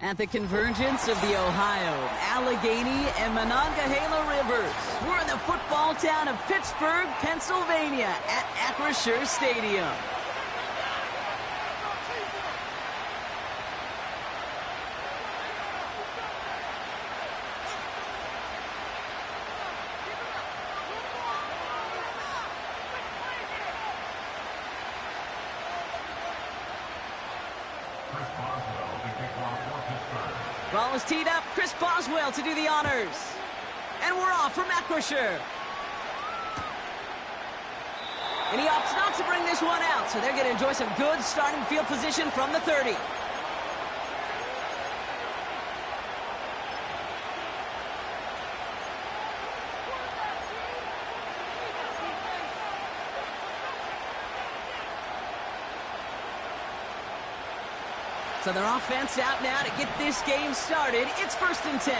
At the convergence of the Ohio, Allegheny, and Monongahela Rivers, we're in the football town of Pittsburgh, Pennsylvania at Acrisure Stadium. Ball is teed up. Chris Boswell to do the honors. And we're off from Acrisure. And he opts not to bring this one out, so they're going to enjoy some good starting field position from the 30. So their offense out now to get this game started. It's 1st and 10.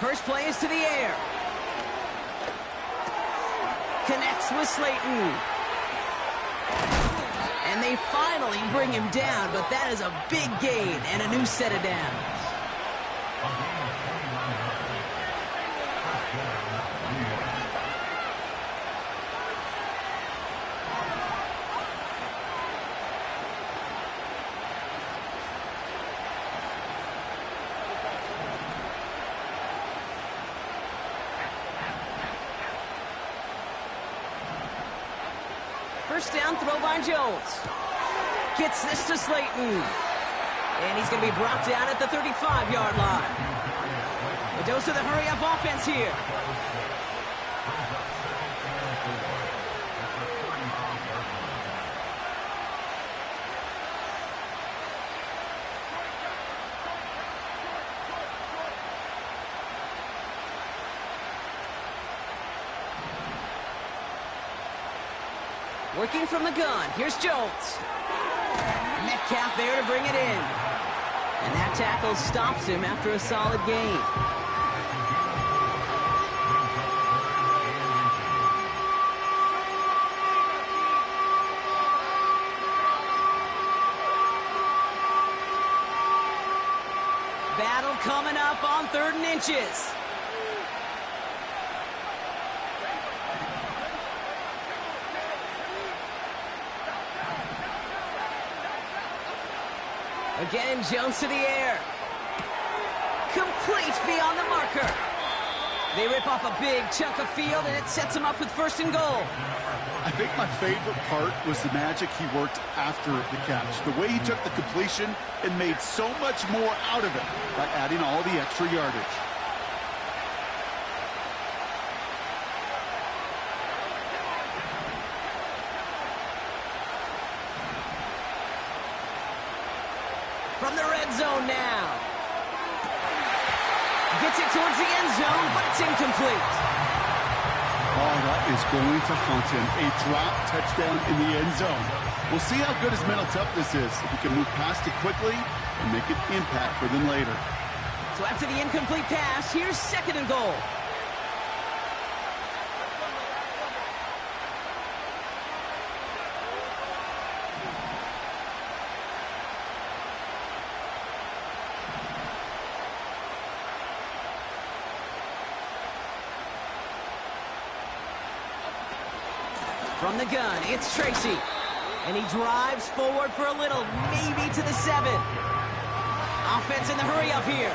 First play is to the air. Connects with Slayton. And they finally bring him down, but that is a big gain and a new set of downs. First down, throw by Jones. Gets this to Slayton. And he's going to be brought down at the 35-yard line. A dose of the hurry-up offense here. Working from the gun. Here's Jones. Metcalf there to bring it in. And that tackle stops him after a solid gain. Battle coming up on 3rd and inches. Again, Jones to the air. Complete beyond the marker. They rip off a big chunk of field, and it sets them up with 1st and goal. I think my favorite part was the magic he worked after the catch. The way he took the completion and made so much more out of it by adding all the extra yardage. From the red zone now. Gets it towards the end zone, but it's incomplete. Oh, that is going to haunt him. A drop touchdown in the end zone. We'll see how good his mental toughness is. If he can move past it quickly and make an impact for them later. So after the incomplete pass, here's 2nd and goal. From the gun, it's Tracy. And he drives forward for a little, maybe to the 7. Offense in the hurry up here.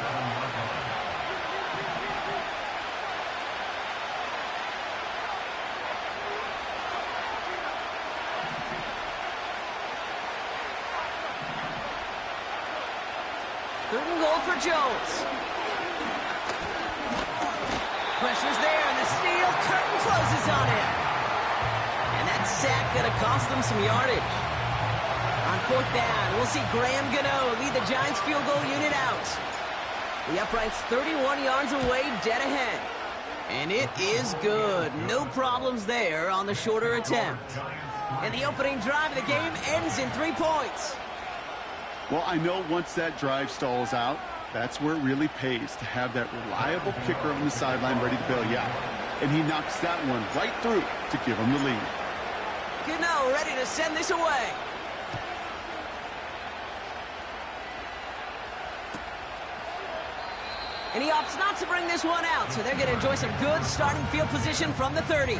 Third and goal for Jones. Pressure's there, and the steel curtain closes on him. Sack going to cost them some yardage. On 4th down, we'll see Graham Gano lead the Giants field goal unit out. The upright's 31 yards away, dead ahead. And it is good. No problems there on the shorter attempt. And the opening drive of the game ends in 3 points. Well, I know once that drive stalls out, that's where it really pays to have that reliable kicker on the sideline ready to bail you out. And he knocks that one right through to give him the lead. Gano ready to send this away. And he opts not to bring this one out, so they're going to enjoy some good starting field position from the 30.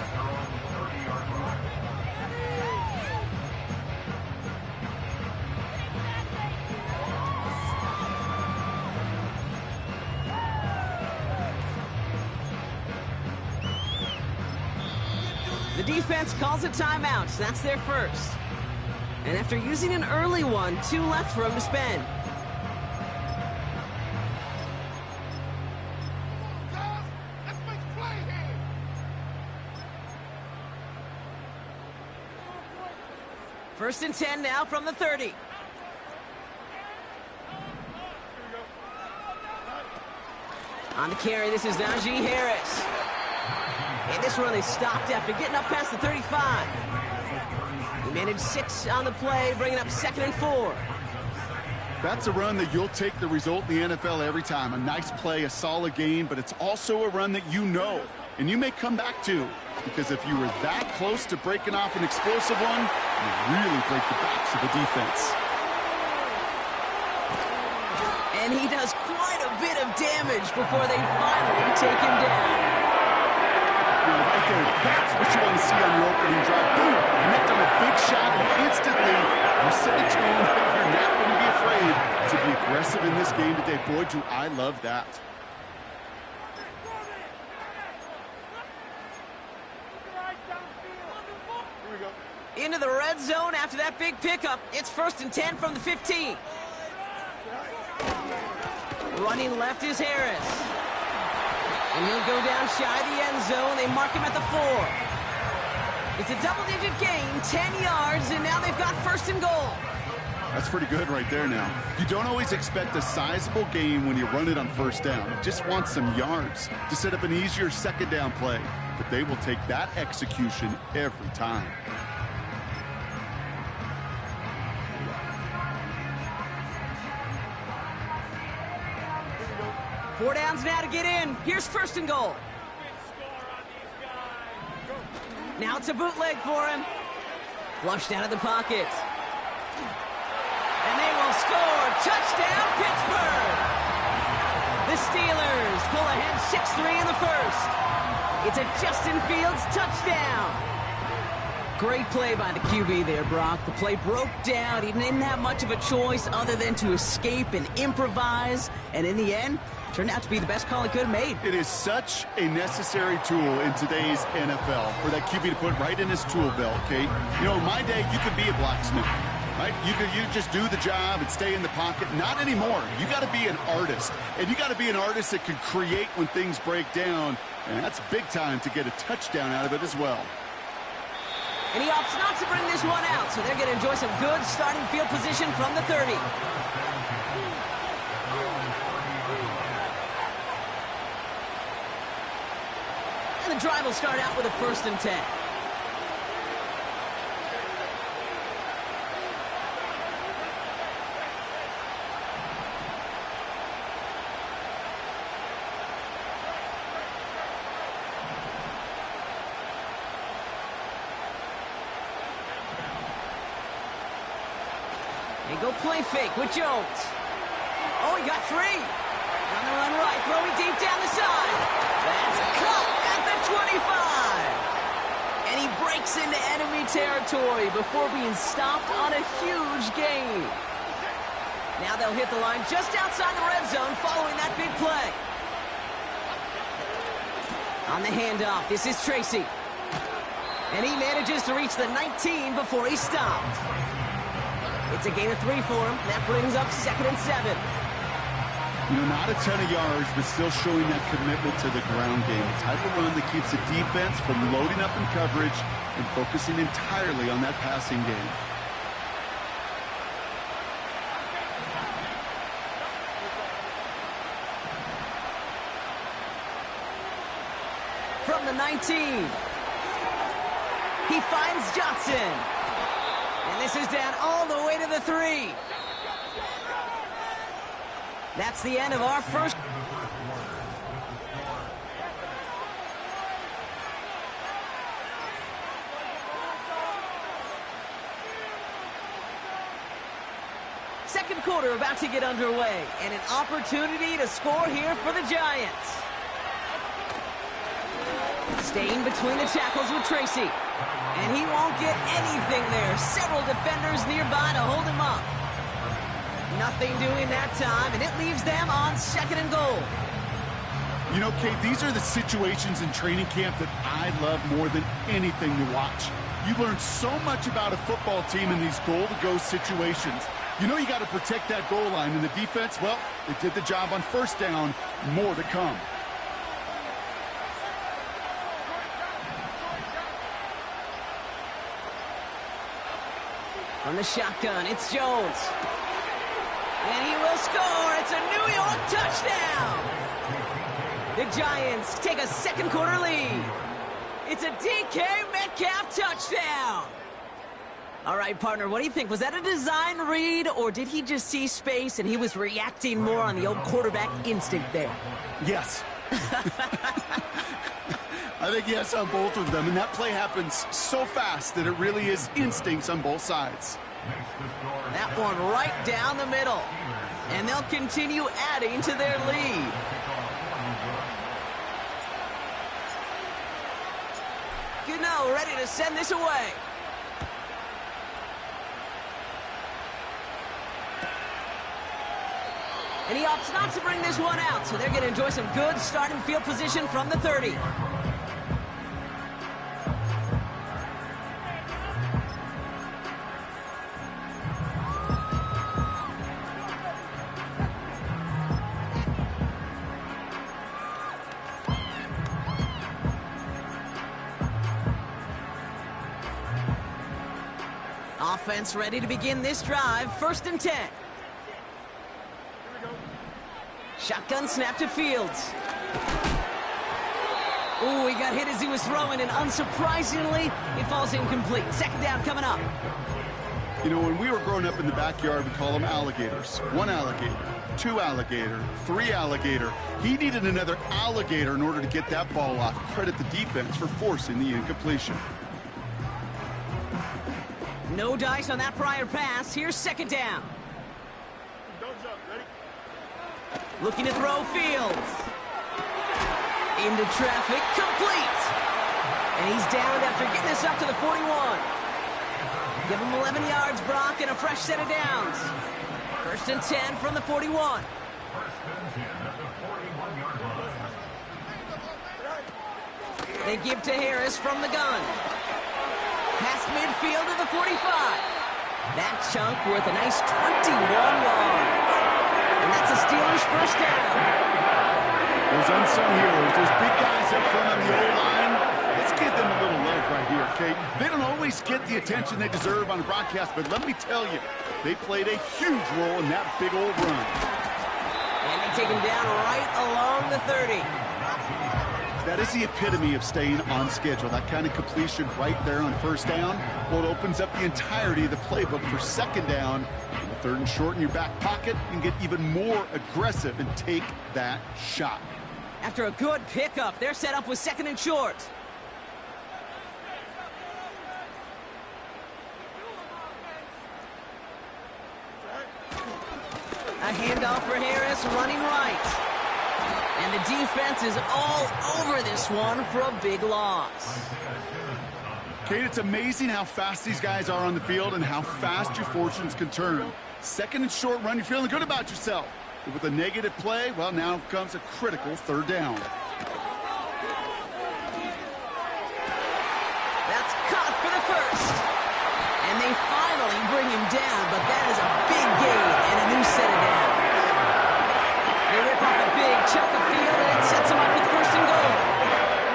The defense calls a timeout, so that's their first. And after using an early one, 2 left for him to spend. First and 10 now from the 30. On the carry, this is Najee Harris. And this run is stopped after getting up past the 35. He managed 6 on the play, bringing up 2nd and 4. That's a run that you'll take the result in the NFL every time. A nice play, a solid game, but it's also a run that you know, and you may come back to, because if you were that close to breaking off an explosive one, you really break the backs of the defense. And he does quite a bit of damage before they finally take him down. Right there, that's what you want to see on your opening drive. Boom! Connect on a big shot, and instantly you set a tone that you're not going to be afraid to be aggressive in this game today. Boy, do I love that. Into the red zone after that big pickup. It's 1st and 10 from the 15. Running left is Harris. And he'll go down shy of the end zone. They mark him at the 4. It's a double-digit gain, 10 yards, and now they've got 1st and goal. That's pretty good right there now. You don't always expect a sizable gain when you run it on 1st down. You just want some yards to set up an easier 2nd down play. But they will take that execution every time. Four downs now to get in. Here's 1st and goal. Now it's a bootleg for him. Flushed out of the pocket. And they will score. Touchdown, Pittsburgh! The Steelers pull ahead 6-3 in the 1st. It's a Justin Fields touchdown. Great play by the QB there, Brock. The play broke down. He didn't have much of a choice other than to escape and improvise. And in the end, turned out to be the best call he could have made. It is such a necessary tool in today's NFL for that QB to put right in his tool belt, Kate. You know, in my day, you could be a blacksmith, right? You just do the job and stay in the pocket. Not anymore. You got to be an artist. And you got to be an artist that can create when things break down. And that's big time to get a touchdown out of it as well. And he opts not to bring this one out, so they're going to enjoy some good starting field position from the 30. And the drive will start out with a 1st and 10. They go play fake with Jones. Oh, he got 3. On the run right, throwing deep down the side. That's a cut at the 25. And he breaks into enemy territory before being stopped on a huge gain. Now they'll hit the line just outside the red zone following that big play. On the handoff, this is Tracy. And he manages to reach the 19 before he's stopped. It's a gain of 3 for him. That brings up 2nd and 7. You know, not a ton of yards, but still showing that commitment to the ground game. The type of run that keeps the defense from loading up in coverage and focusing entirely on that passing game. From the 19. He finds Johnson. And this is down all the way to the 3. That's the end of our first. Second quarter about to get underway, and an opportunity to score here for the Giants. Staying between the tackles with Tracy, and he won't get anything there. Several defenders nearby to hold him up. Nothing doing that time, and it leaves them on 2nd and goal. You know, Kate, these are the situations in training camp that I love more than anything to watch. You learn so much about a football team in these goal-to-go situations. You know you got to protect that goal line, and the defense, well, they did the job on first down. More to come. From the shotgun, it's Jones. And he will score. It's a New York touchdown. The Giants take a second quarter lead. It's a DK Metcalf touchdown. All right, partner, what do you think? Was that a design read, or did he just see space and he was reacting more on the old quarterback instinct there? Yes. I think yes on both of them, and that play happens so fast that it really is instincts on both sides. That one right down the middle, and they'll continue adding to their lead. Gano ready to send this away. And he opts not to bring this one out, so they're going to enjoy some good starting field position from the 30. Offense ready to begin this drive. 1st and 10. Shotgun snap to Fields. Ooh, he got hit as he was throwing, and unsurprisingly, it falls incomplete. 2nd down coming up. You know, when we were growing up in the backyard, we call them alligators. 1 alligator, 2 alligator, 3 alligator. He needed another alligator in order to get that ball off. Credit the defense for forcing the incompletion. No dice on that prior pass. Here's 2nd down. Looking to throw Fields. Into traffic, complete. And he's down after getting this up to the 41. Give him 11 yards, Brock, and a fresh set of downs. 1st and 10 from the 41. They give to Harris from the gun. Past midfield to the 45. That chunk worth a nice 21 yards. And that's a Steelers 1st down. Those unsung heroes, those big guys up front on the O-line, let's give them a little love right here, Kate. They don't always get the attention they deserve on the broadcast, but let me tell you, they played a huge role in that big old run. And they take him down right along the 30. That is the epitome of staying on schedule. That kind of completion right there on 1st down, well, it opens up the entirety of the playbook for 2nd down. 3rd and short in your back pocket, you can get even more aggressive and take that shot. After a good pickup, they're set up with 2nd and short. A handoff for Harris, running right. And the defense is all over this one for a big loss. Kate, it's amazing how fast these guys are on the field and how fast your fortunes can turn. 2nd and short run, you're feeling good about yourself. But with a negative play, well, now comes a critical 3rd down. That's caught for the 1st. And they finally bring him down, but that is a big gain and a new set of downs. They rip off a big chunk of field, and it sets them up with 1st and goal.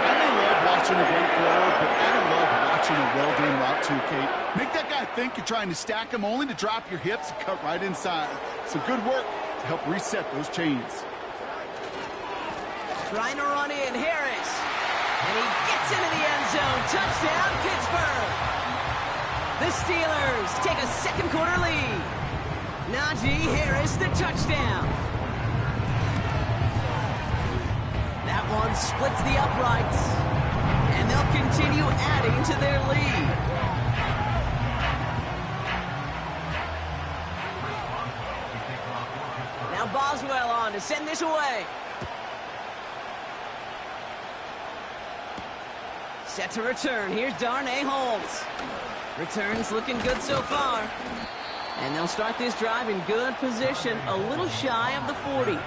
I may love watching a great throw, but I love watching a well-done route too, Kate. Make that guy think you're trying to stack him, only to drop your hips and cut right inside. Some good work to help reset those chains. Trying to run in, Harris. And he gets into the end zone. Touchdown, Pittsburgh. The Steelers take a second quarter lead. Najee Harris, the touchdown. That one splits the uprights, and they'll continue adding to their lead. Now Boswell on to send this away. Set to return. Here's Darnay Holmes. Returns looking good so far. And they'll start this drive in good position, a little shy of the 40.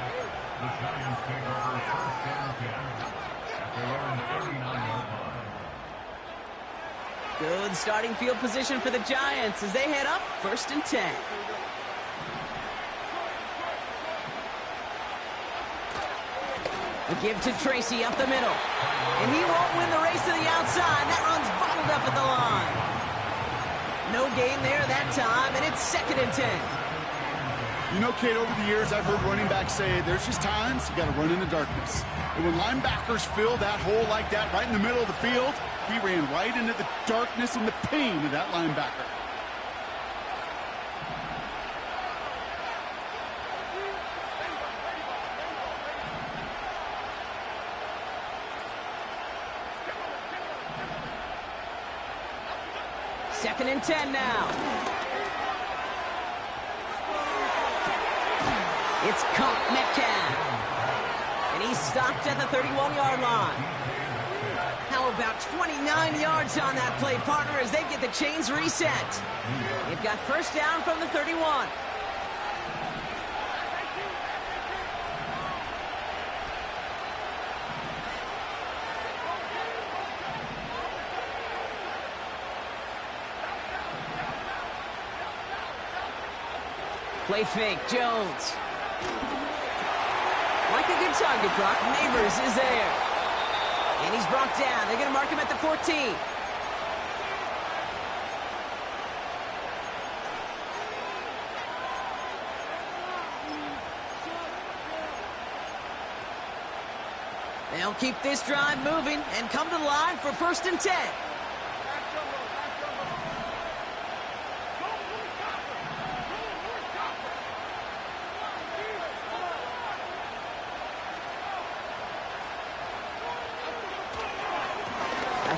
Good starting field position for the Giants as they head up 1st and 10. The give to Tracy up the middle. And he won't win the race to the outside. That run's bottled up at the line. No gain there that time, and it's 2nd and 10. You know, Kate, over the years, I've heard running backs say there's just times you got to run in the darkness. And when linebackers fill that hole like that right in the middle of the field, he ran right into the darkness and the pain of that linebacker. Second and 10 now. It's caught Metcalf. And he's stopped at the 31-yard line. How about 29 yards on that play, partner, as they get the chains reset. They've got first down from the 31. Play fake, Jones. Like a good target, Brock. Neighbors is there. And he's brought down. They're going to mark him at the 14. They'll keep this drive moving and come to the line for 1st and 10.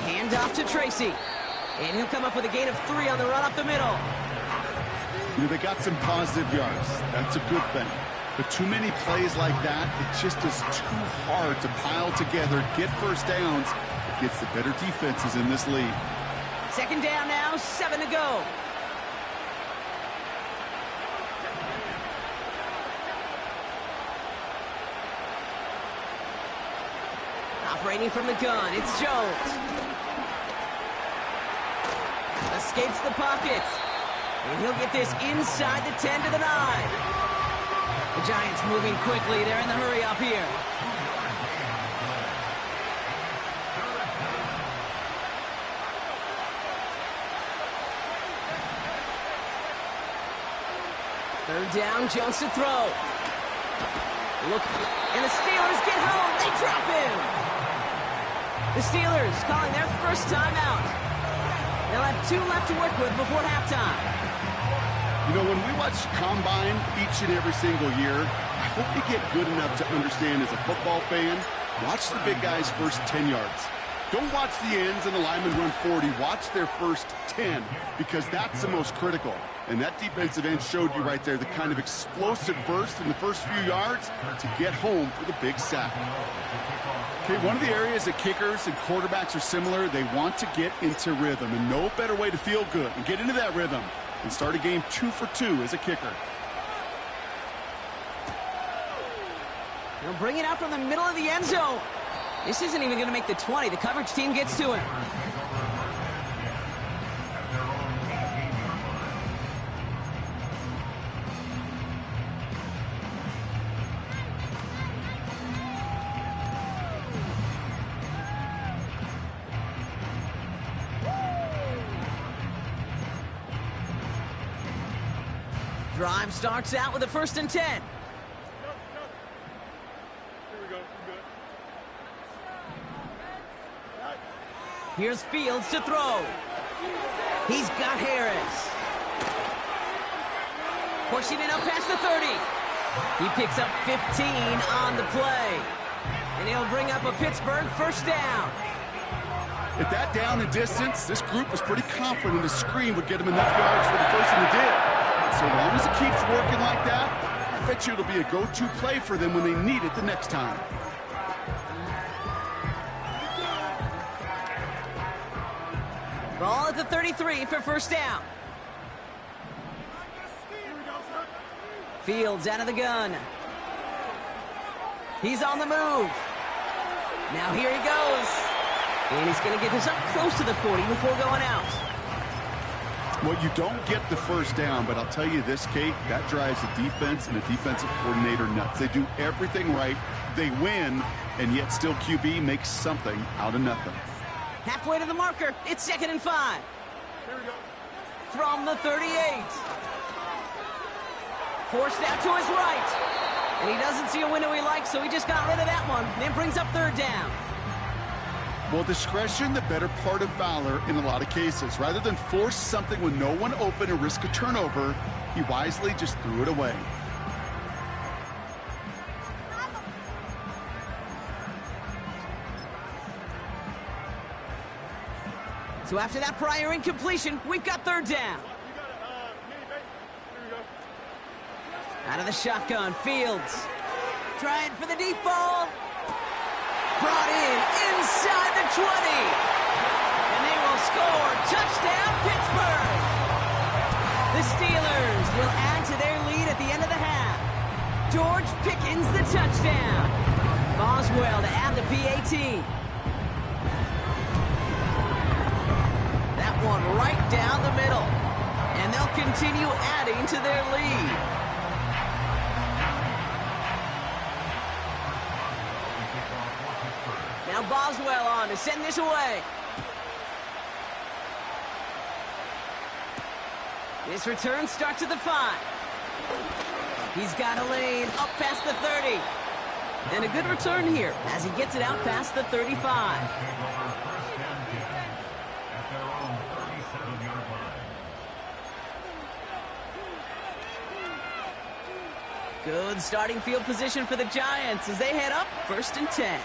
Handoff to Tracy. And he'll come up with a gain of 3 on the run up the middle. You know, they got some positive yards. That's a good thing. But too many plays like that, it just is too hard to pile together, get first downs. It gets the better defenses in this league. 2nd down now, 7 to go. Operating from the gun, it's Jones. Escapes the pocket. And he'll get this inside the 10 to the 9. The Giants moving quickly. They're in the hurry up here. Third down, Jones to throw. Look, and the Steelers get home. They drop him. The Steelers calling their first timeout. They'll have 2 left to work with before halftime. You know, when we watch Combine each and every single year, I hope you get good enough to understand as a football fan, watch the big guys' first 10 yards. Don't watch the ends and the linemen run 40. Watch their first 10, because that's the most critical. And that defensive end showed you right there the kind of explosive burst in the first few yards to get home for the big sack. Okay, one of the areas that kickers and quarterbacks are similar, they want to get into rhythm. And no better way to feel good and get into that rhythm and start a game 2 for 2 as a kicker. They'll bring it out from the middle of the end zone. This isn't even going to make the 20. The coverage team gets to him. Drive starts out with a 1st and 10. Here we go. Good. Here's Fields to throw. He's got Harris. Pushing it up past the 30. He picks up 15 on the play. And he'll bring up a Pittsburgh first down. At that down and distance, this group was pretty confident the screen would get him enough yards for the first, and it did. So long as it keeps working like that, I bet you it'll be a go-to play for them when they need it the next time. Ball at the 33 for first down. Fields out of the gun. He's on the move. Now here he goes. And he's going to get this up close to the 40 before going out. Well, you don't get the first down, but I'll tell you this, Kate, that drives the defense and the defensive coordinator nuts. They do everything right. They win, and yet still QB makes something out of nothing. Halfway to the marker. It's 2nd and 5. From the 38. Forced out to his right. And he doesn't see a window he likes, so he just got rid of that one. Then brings up 3rd down. Well, discretion, the better part of valor in a lot of cases. Rather than force something with no one open and risk a turnover, he wisely just threw it away. So after that prior incompletion, we've got 3rd down. Out of the shotgun, Fields. Trying for the deep ball. Brought in inside the 20. And they will score. Touchdown, Pittsburgh. The Steelers will add to their lead at the end of the half. George Pickens the touchdown. Boswell to add the PAT. That one right down the middle. And they'll continue adding to their lead. Now Boswell on to send this away. This return starts at the 5. He's got a lane up past the 30. And a good return here as he gets it out past the 35. Good starting field position for the Giants as they head up 1st and 10.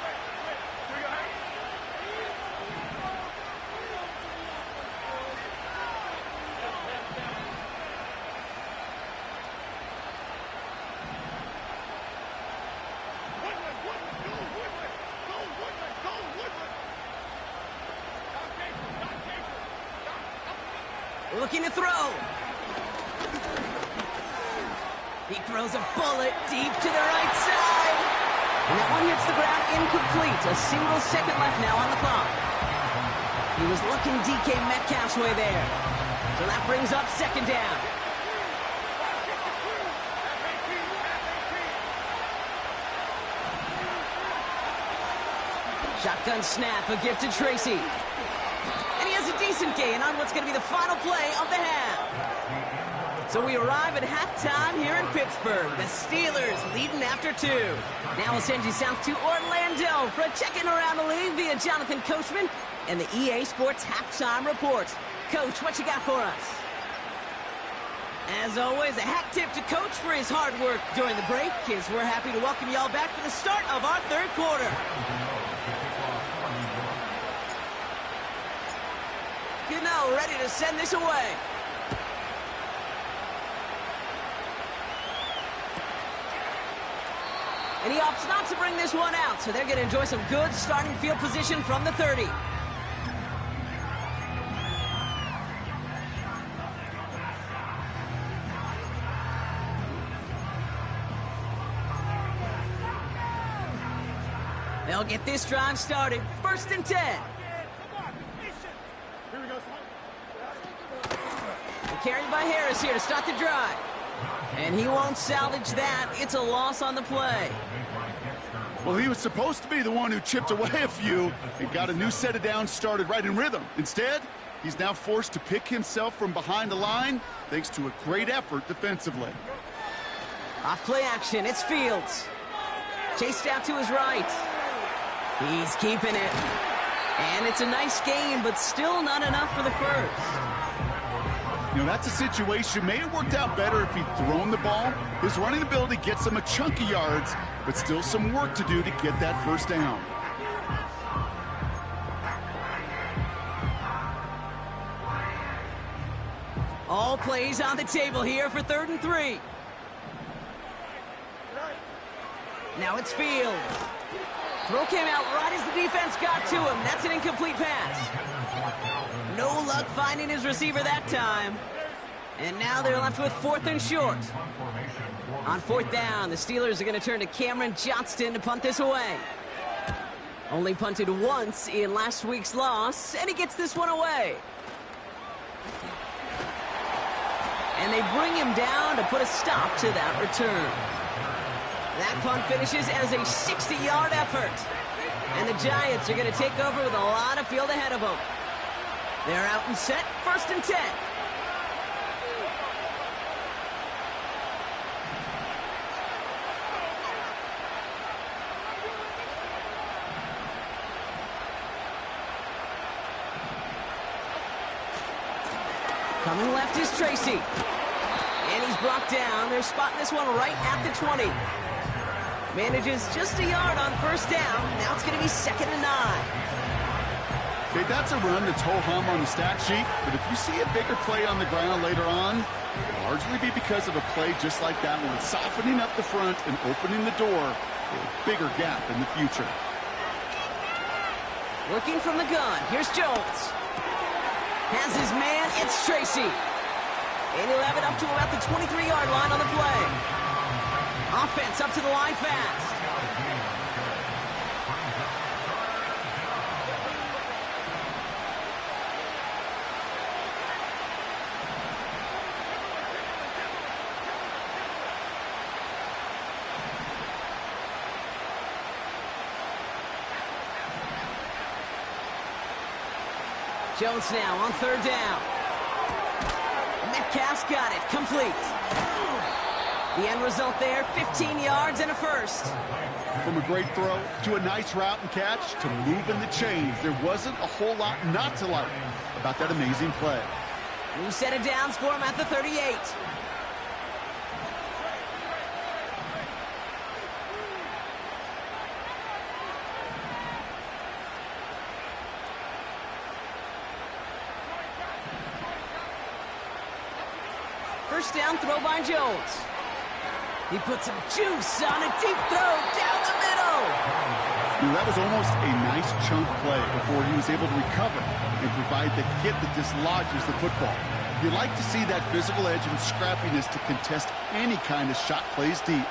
Looking to throw. He throws a bullet deep to the right side. And that one hits the ground incomplete. A single second left now on the clock. He was looking DK Metcalf's way there. So that brings up 2nd down. Shotgun snap, a gift to Tracy. And he has a decent gain on what's going to be the final play of the half. So we arrive at halftime here in Pittsburgh. The Steelers leading after 2. Now we'll send you south to Orlando for a check-in around the league via Jonathan Coachman and the EA Sports Halftime Report. Coach, what you got for us? As always, a hat tip to Coach for his hard work during the break, as we're happy to welcome y'all back for the start of our 3rd quarter. Now ready to send this away. And he opts not to bring this one out, so they're going to enjoy some good starting field position from the 30. They'll get this drive started. 1st and 10. Carried by Harris here to start the drive. And he won't salvage that. It's a loss on the play. Well, he was supposed to be the one who chipped away a few and got a new set of downs started right in rhythm. Instead, he's now forced to pick himself from behind the line thanks to a great effort defensively. Off play action, it's Fields. Chased out to his right. He's keeping it. And it's a nice game, but still not enough for the first. You know, that's a situation. May have worked out better if he'd thrown the ball. His running ability gets him a chunk of yards, but still some work to do to get that first down. All plays on the table here for 3rd and 3. Now it's Fields. Throw came out right as the defense got to him. That's an incomplete pass. No luck finding his receiver that time. And now they're left with 4th and short. On 4th down, the Steelers are going to turn to Cameron Johnston to punt this away. Only punted once in last week's loss, and he gets this one away. And they bring him down to put a stop to that return. That punt finishes as a 60-yard effort. And the Giants are going to take over with a lot of field ahead of them. They're out and set, 1st and 10. Coming left is Tracy. And he's brought down. They're spotting this one right at the 20. Manages just a yard on 1st down. Now it's going to be 2nd and 9. Okay, that's a run that's ho-hum on the stat sheet, but if you see a bigger play on the ground later on, it'll largely be because of a play just like that one, softening up the front and opening the door for a bigger gap in the future. Working from the gun. Here's Jones. Has his man. It's Tracy. And he'll have it up to about the 23-yard line on the play. Offense up to the line fast. Jones now on 3rd down. Metcalf's got it. Complete. The end result there, 15 yards and a first. From a great throw to a nice route and catch to moving the chains, there wasn't a whole lot not to like about that amazing play. New set of downs for him at the 38. First down throw by Jones. He puts some juice on a deep throw down the middle. That was almost a nice chunk play before he was able to recover and provide the hit that dislodges the football. You like to see that physical edge and scrappiness to contest any kind of shot plays deep.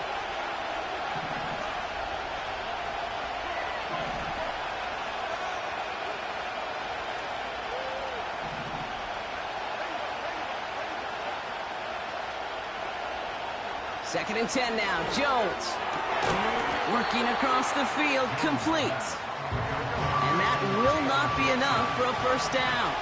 Second and 10 now. Jones working across the field, complete. And that will not be enough for a first down.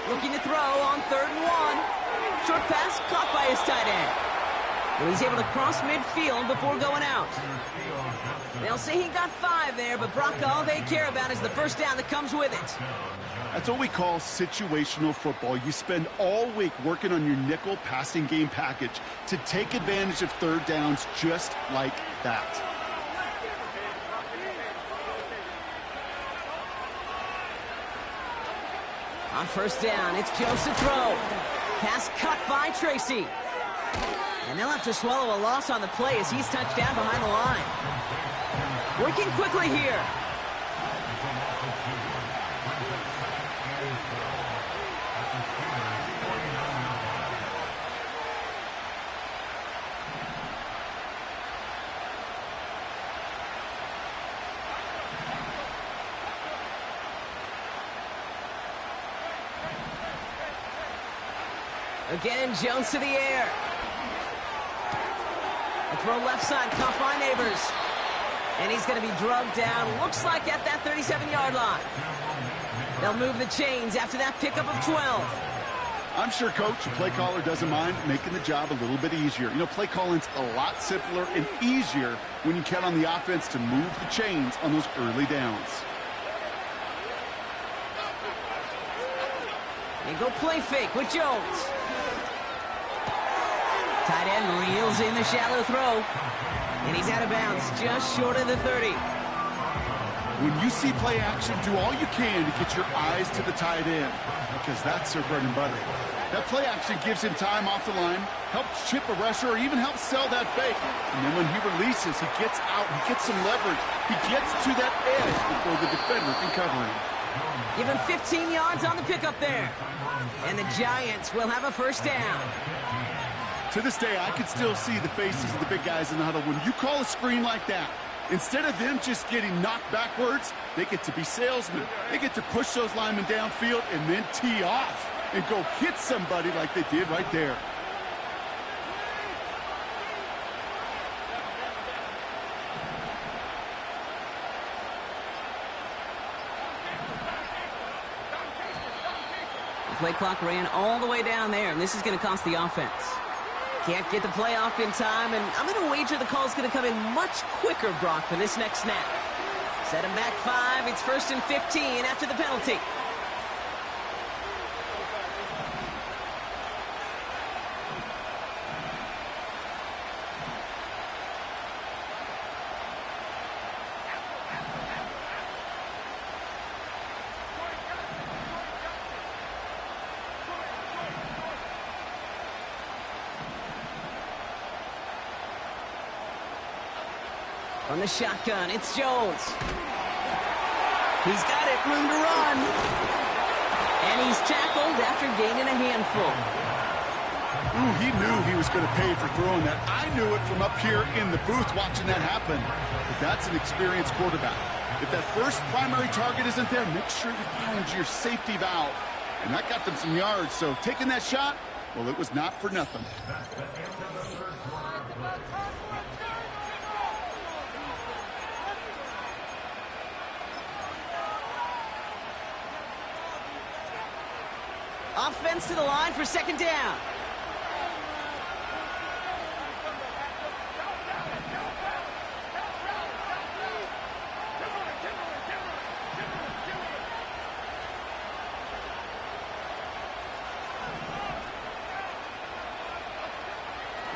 Looking to throw on 3rd and 1. Short pass caught by his tight end. And he's able to cross midfield before going out. They'll say he got 5 there, but Brock, all they care about is the first down that comes with it. That's what we call situational football. You spend all week working on your nickel passing game package to take advantage of 3rd downs just like that. On first down, it's Jones to throw. Pass cut by Tracy. And they'll have to swallow a loss on the play as he's touched down behind the line. Working quickly here. Again, Jones to the air. A throw left side, caught by Neighbors. And he's going to be drugged down, looks like at that 37-yard line. They'll move the chains after that pickup of 12. I'm sure, Coach, the play caller doesn't mind making the job a little bit easier. You know, play calling's a lot simpler and easier when you count on the offense to move the chains on those early downs. And go play fake with Jones. Tight end reels in the shallow throw. And he's out of bounds, just short of the 30. When you see play action, do all you can to get your eyes to the tight end, because that's their bread and butter. That play action gives him time off the line, helps chip a rusher, or even helps sell that fake. And then when he releases, he gets out, he gets some leverage. He gets to that edge before the defender can cover him. Give him 15 yards on the pickup there. And the Giants will have a first down. To this day, I can still see the faces of the big guys in the huddle. When you call a screen like that, instead of them just getting knocked backwards, they get to be salesmen. They get to push those linemen downfield and then tee off and go hit somebody like they did right there. The play clock ran all the way down there, and this is going to cost the offense. Can't get the play off in time, and I'm going to wager the call's going to come in much quicker, Brock, for this next snap. Set him back 5. It's 1st and 15 after the penalty. On the shotgun, it's Jones. He's got it, room to run. And he's tackled after gaining a handful. Ooh, he knew he was going to pay for throwing that. I knew it from up here in the booth watching that happen. But that's an experienced quarterback. If that first primary target isn't there, make sure you find your safety valve. And that got them some yards, so taking that shot, well, it was not for nothing. Offense to the line for second down.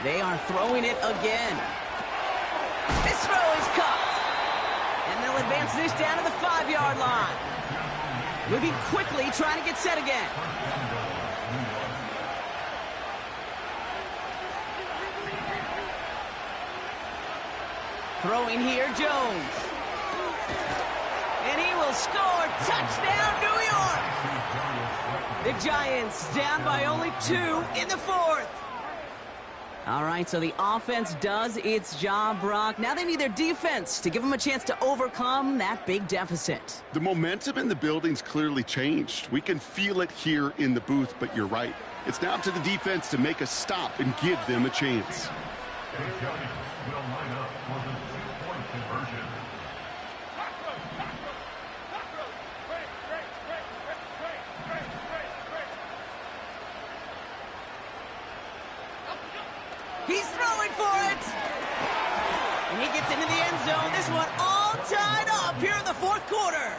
They are throwing it again. This throw is caught. And they'll advance this down to the 5-yard line. Moving quickly, trying to get set again. Throwing here, Jones. And he will score. Touchdown, New York! The Giants down by only 2 in the 4th. All right, so the offense does its job, Brock. Now they need their defense to give them a chance to overcome that big deficit. The momentum in the building's clearly changed. We can feel it here in the booth, but you're right. It's now up to the defense to make a stop and give them a chance. He's throwing for it. And he gets into the end zone. This one all tied up here in the 4th quarter.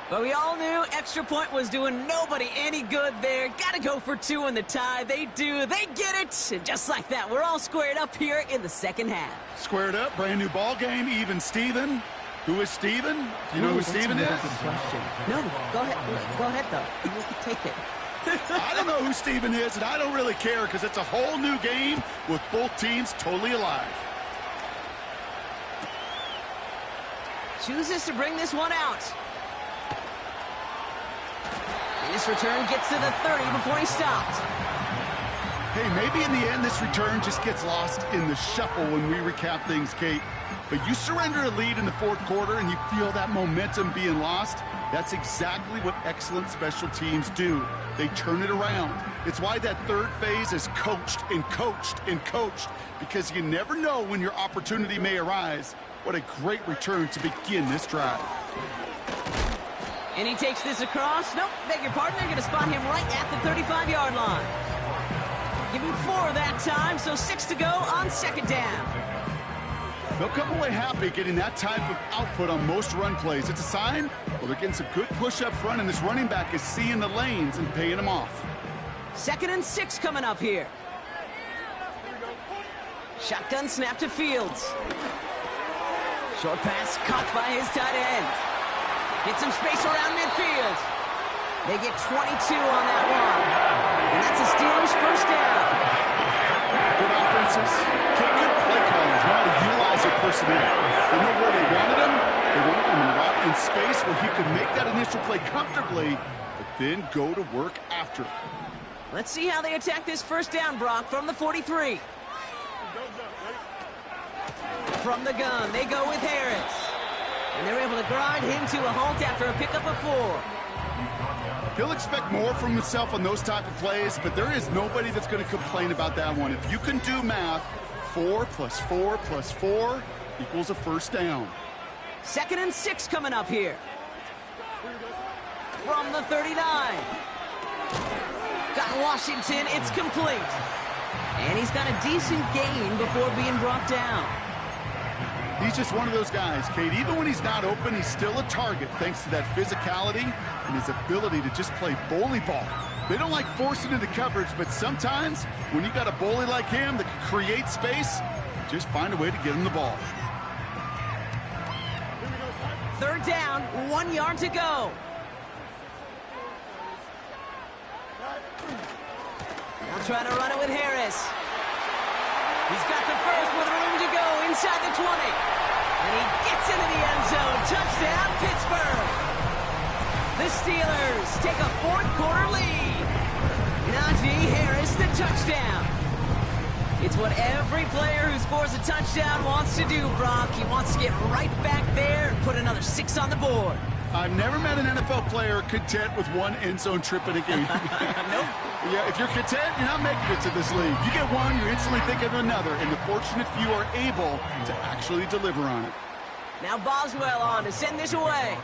But we all knew extra point was doing nobody any good there. Got to go for 2 in the tie. They do. They get it. And just like that, we're all squared up here in the second half. Squared up, brand new ball game, even Steven. Who is Steven? Do you know who Steven is? No, go ahead. Go ahead, though. You can take it. I don't know who Steven is, and I don't really care because it's a whole new game with both teams totally alive. Chooses to bring this one out. And this return gets to the 30 before he stopped. Hey, maybe in the end this return just gets lost in the shuffle when we recap things, Kate. But you surrender a lead in the fourth quarter and you feel that momentum being lost. That's exactly what excellent special teams do. They turn it around. It's why that third phase is coached and coached and coached, because you never know when your opportunity may arise. What a great return to begin this drive. And he takes this across. Nope, beg your pardon. They're going to spot him right at the 35-yard line. Give him 4 that time, so 6 to go on second down. They'll come away happy getting that type of output on most run plays. It's a sign, well, they're getting some good push up front, and this running back is seeing the lanes and paying them off. 2nd and 6 coming up here. Shotgun snap to Fields. Short pass caught by his tight end. Get some space around midfield. They get 22 on that one. And that's the Steelers' first down. Good offenses. Good play callers. Know how to utilize their personnel. They know where they wanted him. They wanted him in space where he could make that initial play comfortably, but then go to work after. Let's see how they attack this first down, Brock, from the 43. From the gun, they go with Harris. And they're able to grind him to a halt after a pickup of 4. He'll expect more from himself on those type of plays, but there is nobody that's going to complain about that one. If you can do math, 4 plus 4 plus 4 equals a first down. 2nd and 6 coming up here. From the 39. Got Washington, it's complete. And he's got a decent gain before being brought down. He's just one of those guys, Kate. Even when he's not open, he's still a target thanks to that physicality and his ability to just play bully ball. They don't like forcing into coverage, but sometimes when you got a bully like him that can create space, just find a way to get him the ball. 3rd down, 1 yard to go. They'll try to run it with Harris. He's got the first with room to go inside the 20. And he gets into the end zone. Touchdown, Pittsburgh. The Steelers take a fourth quarter lead. Najee Harris, the touchdown. It's what every player who scores a touchdown wants to do, Brock. He wants to get right back there and put another 6 on the board. I've never met an NFL player content with one end zone trip in a game. Nope. Yeah, if you're content, you're not making it to this league. You get one, you're instantly thinking of another, and the fortunate few are able to actually deliver on it. Now Boswell on to send this away.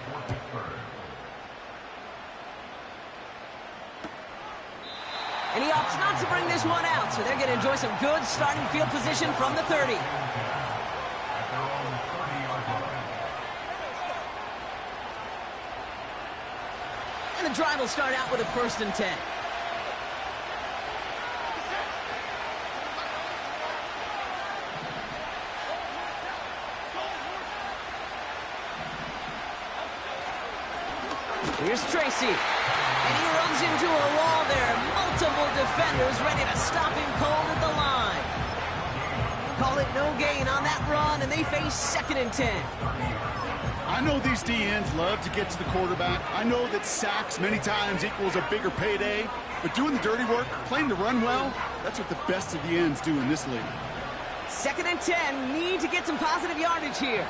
And he opts not to bring this one out, so they're going to enjoy some good starting field position from the 30. And the drive will start out with a 1st and 10. Here's Tracy. And he runs into a wall there. Multiple defenders ready to stop him cold at the line. Call it no gain on that run, and they face 2nd and 10. I know these DNs love to get to the quarterback. I know that sacks many times equals a bigger payday, but doing the dirty work, playing to run well, that's what the best of the ends do in this league. 2nd and 10, need to get some positive yardage here.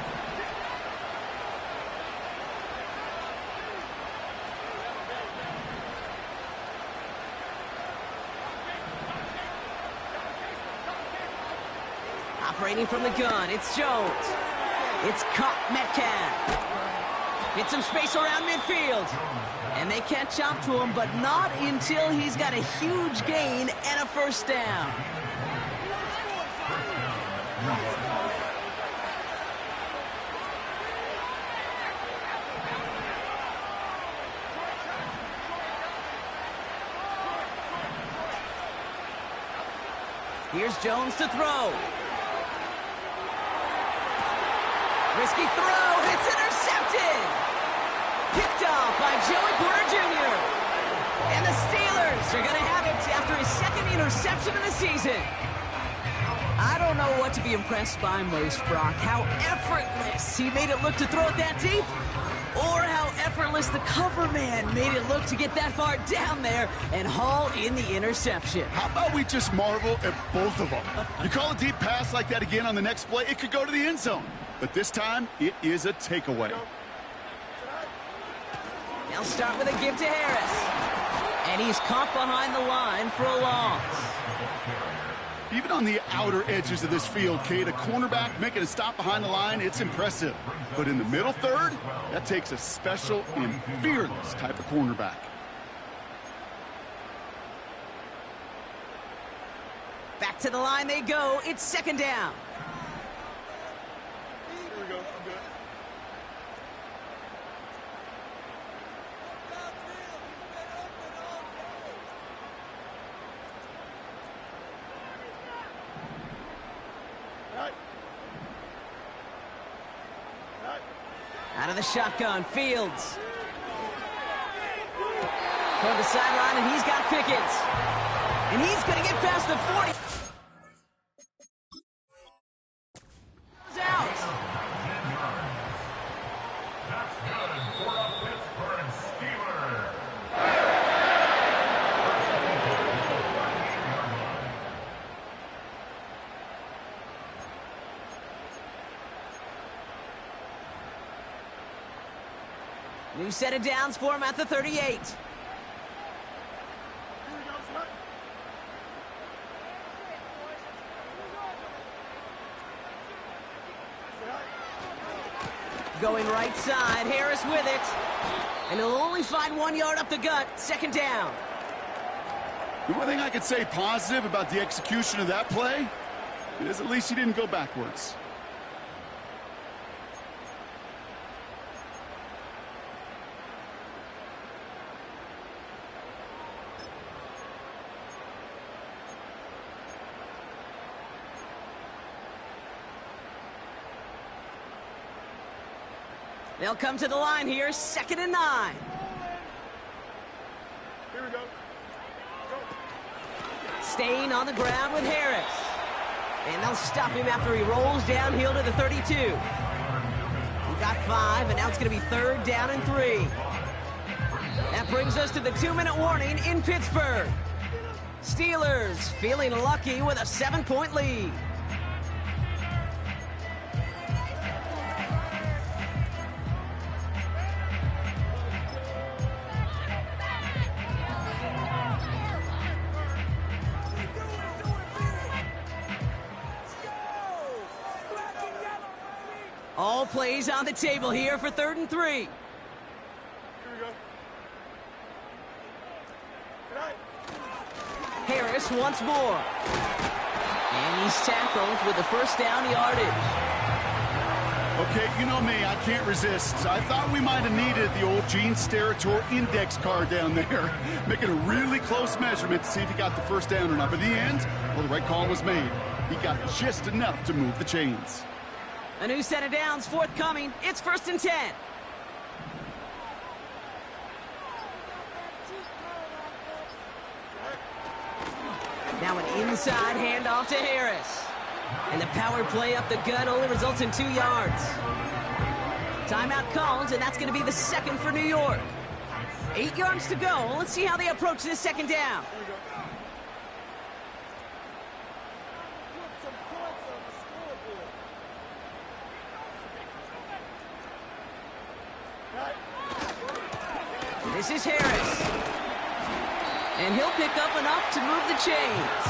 Operating from the gun, it's Jones. It's caught Metcalf. Get some space around midfield. And they catch up to him, but not until he's got a huge gain and a first down. Here's Jones to throw. Risky throw, it's intercepted! Picked off by Joey Porter Jr. And the Steelers are going to have it after his 2nd interception of the season. I don't know what to be impressed by most, Brock. How effortless he made it look to throw it that deep, or how effortless effortless. The cover man made it look to get that far down there and haul in the interception. How about we just marvel at both of them? You call a deep pass like that again on the next play, it could go to the end zone. But this time, it is a takeaway. They'll start with a give to Harris. And he's caught behind the line for a loss. Even on the outer edges of this field, Kate, a cornerback making a stop behind the line, it's impressive. But in the middle third, that takes a special and fearless type of cornerback. Back to the line they go. It's second down. Here we go. I'm good. Out of the shotgun, Fields. Toward the sideline, and he's got Pickens. And he's going to get past the 40. Out. New set of downs for him at the 38. Going right side, Harris with it. And he'll only find 1 yard up the gut, second down. The one thing I could say positive about the execution of that play is at least he didn't go backwards. They'll come to the line here, 2nd and 9. Here we go. Staying on the ground with Harris. And they'll stop him after he rolls downhill to the 32. He got 5, and now it's going to be 3rd down and 3. That brings us to the 2-minute warning in Pittsburgh. Steelers feeling lucky with a 7-point lead. All plays on the table here for 3rd and 3. Here we go. Harris once more. And he's tackled with the first down yardage. Okay, you know me, I can't resist. I thought we might have needed the old Gene Steratore index card down there, making a really close measurement to see if he got the first down or not. But in the end, well, the right call was made. He got just enough to move the chains. A new set of downs forthcoming. It's 1st and 10. Now an inside handoff to Harris. And the power play up the gut only results in 2 yards. Timeout called, and that's going to be the 2nd for New York. 8 yards to go. Let's see how they approach this 2nd down. This is Harris. And he'll pick up enough to move the chains.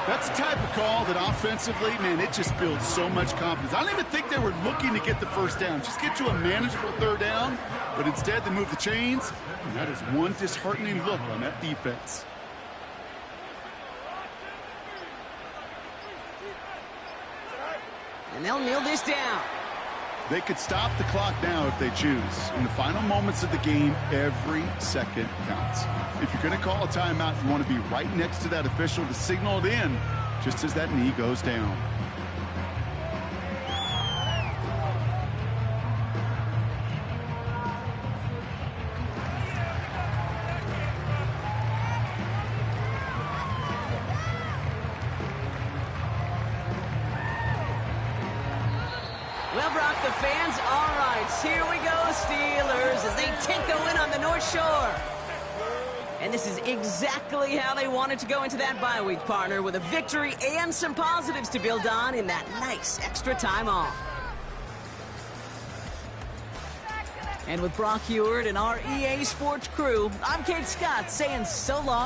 That's the type of call that offensively, man, it just builds so much confidence. I don't even think they were looking to get the first down. Just get to a manageable 3rd down. But instead, they move the chains. And that is one disheartening look on that defense. And they'll kneel this down. They could stop the clock now if they choose. In the final moments of the game, every second counts. If you're going to call a timeout, you want to be right next to that official to signal it in just as that knee goes down. Well, Brock, the fans, all right, here we go, Steelers, as they take the win on the North Shore. And this is exactly how they wanted to go into that bye week, partner, with a victory and some positives to build on in that nice extra time off. And with Brock Huard and our EA Sports crew, I'm Kate Scott saying so long.